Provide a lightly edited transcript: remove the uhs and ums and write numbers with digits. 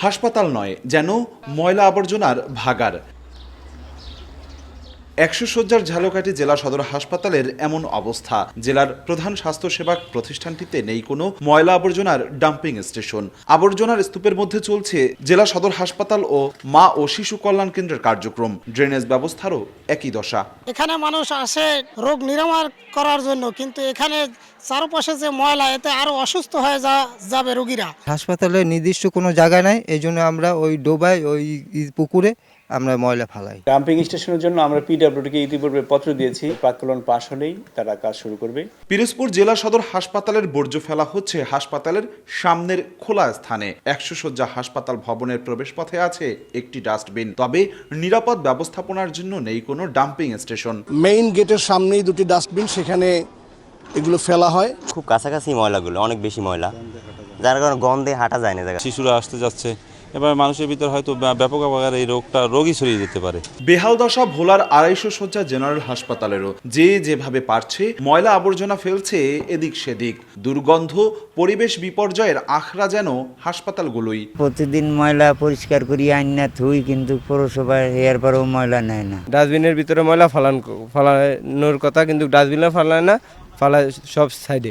হাসপাতাল নয়, যেন ময়লা আবর্জনার ভাগাড়। ১০০ শয্যার ঝালকাঠি জেলা সদর হাসপাতালের এমন অবস্থা। জেলার প্রধান স্বাস্থ্যসেবা প্রতিষ্ঠানটিতে নেই কোনো ময়লা আবর্জনার ডাম্পিং স্টেশন। আবর্জনার স্তূপের মধ্যে চলছে জেলা সদর হাসপাতাল ও মা ও শিশু কল্যাণ কেন্দ্রের কার্যক্রম। ড্রেনেজ ব্যবস্থারও একই দশা। এখানে মানুষ আসে রোগ নিরাময় করার জন্য, কিন্তু এখানে চারপাশে যে ময়লা, এতে আরো অসুস্থ হয়ে যাবে রোগীরা। হাসপাতালে নির্দিষ্ট কোনো জায়গা নাই, এই জন্য আমরা ওই ডোবায় ওই পুকুরে আমরা ময়লা ফালাই। ডাম্পিং স্টেশনের জন্য আমরা পিডব্লিউডিকে ইতিপূর্বে পত্র দিয়েছি, প্রাক্কলন পাস হলেই তারা কাজ শুরু করবে। পিরোজপুর জেলা সদর হাসপাতালের বর্জ্য ফেলা হচ্ছে হাসপাতালের সামনের খোলা স্থানে। ১০০ শয্যা হাসপাতাল ভবনের প্রবেশপথে আছে একটি ডাস্টবিন, তবে নিরাপদ ব্যবস্থাপনার জন্য নেই কোনো ডাম্পিং স্টেশন। মেইন গেটের সামনেই দুটি ডাস্টবিন, সেখানে এগুলো ফেলা হয়। খুব কাছাকাছি ময়লাগুলো, অনেক বেশি ময়লা, যার কারণে গন্ধে হাঁটা যায় না। শিশুরা আসতে যাচ্ছে, এবার মানুষের ভিতর হয়তো ব্যাপক আকারে এই রোগই ছড়িয়ে যেতে পারে। বেহাল দশা ভোলার ২৫০ শয্যা জেনারেল হাসপাতালেরও। যেভাবে পারছে ময়লা আবর্জনা ফেলছে এদিক সেদিক। দুর্গন্ধ, পরিবেশ বিপর্যয়ের আখড়া যেন হাসপাতালগুলোই। প্রতিদিন ময়লা পরিষ্কার করি আইনা থুই, কিন্তু পৌরসভায় এর পরেও ময়লা নেয় না। ডাস্টবিনের ভিতরে ময়লা ফালানোর কথা, কিন্তু ডাস্টবিনে ফালায় না, ফালায় সব সাইডে।